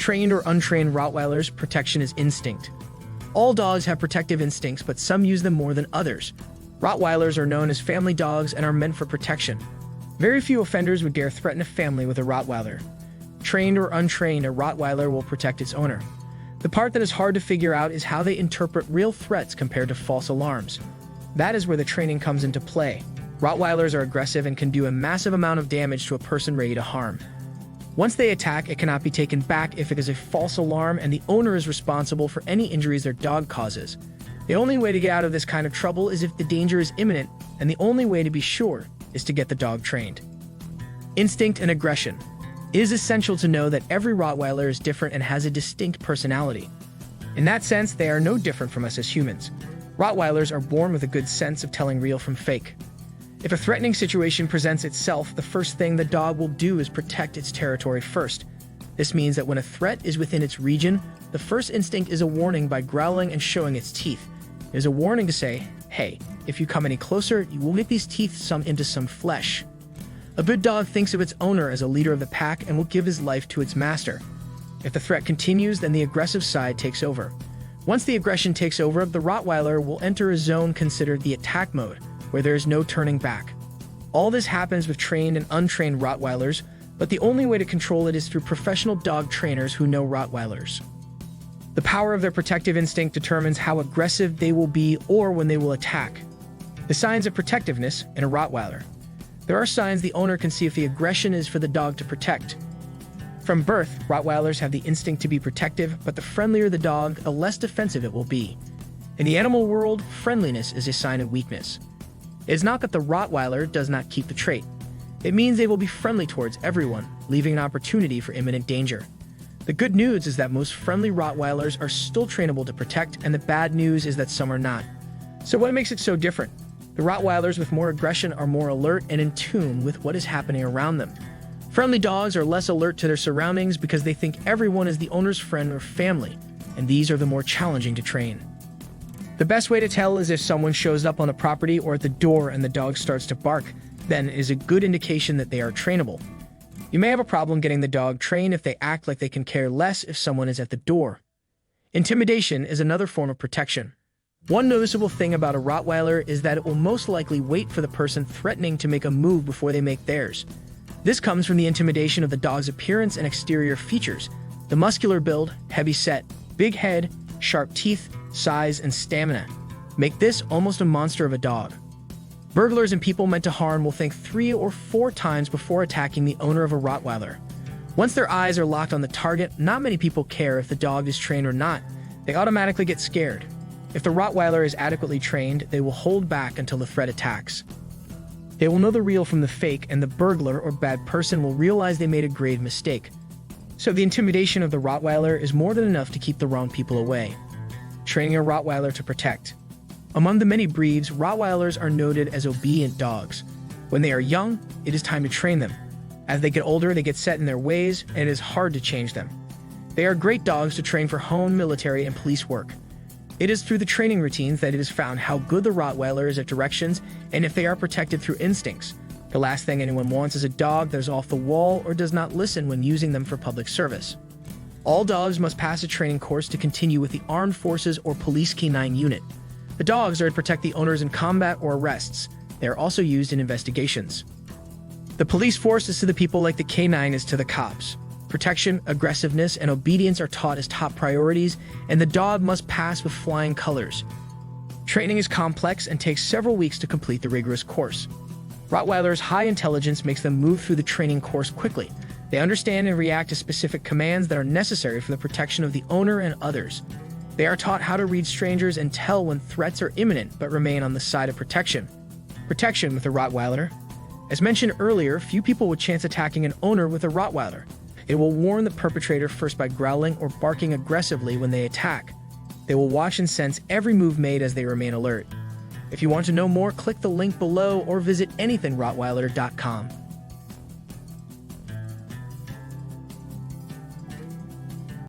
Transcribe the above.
Trained or untrained Rottweilers, protection is instinct. All dogs have protective instincts, but some use them more than others. Rottweilers are known as family dogs and are meant for protection. Very few offenders would dare threaten a family with a Rottweiler. Trained or untrained, a Rottweiler will protect its owner. The part that is hard to figure out is how they interpret real threats compared to false alarms. That is where the training comes into play. Rottweilers are aggressive and can do a massive amount of damage to a person ready to harm. Once they attack, it cannot be taken back if it is a false alarm, and the owner is responsible for any injuries their dog causes. The only way to get out of this kind of trouble is if the danger is imminent, and the only way to be sure is to get the dog trained. Instinct and aggression. It is essential to know that every Rottweiler is different and has a distinct personality. In that sense, they are no different from us as humans. Rottweilers are born with a good sense of telling real from fake. If a threatening situation presents itself, the first thing the dog will do is protect its territory first. This means that when a threat is within its region, the first instinct is a warning by growling and showing its teeth. It is a warning to say, hey, if you come any closer, you will get these teeth into some flesh. A good dog thinks of its owner as a leader of the pack and will give his life to its master. If the threat continues, then the aggressive side takes over. Once the aggression takes over, the Rottweiler will enter a zone considered the attack mode, where there is no turning back. All this happens with trained and untrained Rottweilers, but the only way to control it is through professional dog trainers who know Rottweilers. The power of their protective instinct determines how aggressive they will be or when they will attack. The signs of protectiveness in a Rottweiler. There are signs the owner can see if the aggression is for the dog to protect. From birth, Rottweilers have the instinct to be protective, but the friendlier the dog, the less defensive it will be. In the animal world, friendliness is a sign of weakness. It is not that the Rottweiler does not keep the trait. It means they will be friendly towards everyone, leaving an opportunity for imminent danger. The good news is that most friendly Rottweilers are still trainable to protect, and the bad news is that some are not. So what makes it so different? The Rottweilers with more aggression are more alert and in tune with what is happening around them. Friendly dogs are less alert to their surroundings because they think everyone is the owner's friend or family, and these are the more challenging to train. The best way to tell is if someone shows up on the property or at the door and the dog starts to bark, then it is a good indication that they are trainable. You may have a problem getting the dog trained if they act like they can care less if someone is at the door. Intimidation is another form of protection. One noticeable thing about a Rottweiler is that it will most likely wait for the person threatening to make a move before they make theirs. This comes from the intimidation of the dog's appearance and exterior features: the muscular build, heavy set, big head, sharp teeth, size, and stamina make this almost a monster of a dog. Burglars and people meant to harm will think 3 or 4 times before attacking the owner of a Rottweiler. Once their eyes are locked on the target, not many people care if the dog is trained or not. They automatically get scared. If the Rottweiler is adequately trained, they will hold back until the threat attacks. They will know the real from the fake, and the burglar or bad person will realize they made a grave mistake. So the intimidation of the Rottweiler is more than enough to keep the wrong people away. Training a Rottweiler to protect. Among the many breeds, Rottweilers are noted as obedient dogs. When they are young, it is time to train them. As they get older, they get set in their ways, and it is hard to change them. They are great dogs to train for home, military, and police work. It is through the training routines that it is found how good the Rottweiler is at directions and if they are protected through instincts. The last thing anyone wants is a dog that is off the wall or does not listen when using them for public service. All dogs must pass a training course to continue with the armed forces or police canine unit. The dogs are to protect the owners in combat or arrests. They are also used in investigations. The police force is to the people like the canine is to the cops. Protection, aggressiveness, and obedience are taught as top priorities, and the dog must pass with flying colors. Training is complex and takes several weeks to complete the rigorous course. Rottweilers' high intelligence makes them move through the training course quickly. They understand and react to specific commands that are necessary for the protection of the owner and others. They are taught how to read strangers and tell when threats are imminent but remain on the side of protection. Protection with a Rottweiler. As mentioned earlier, few people would chance attacking an owner with a Rottweiler. It will warn the perpetrator first by growling or barking aggressively when they attack. They will watch and sense every move made as they remain alert. If you want to know more, click the link below or visit anythingrottweiler.com.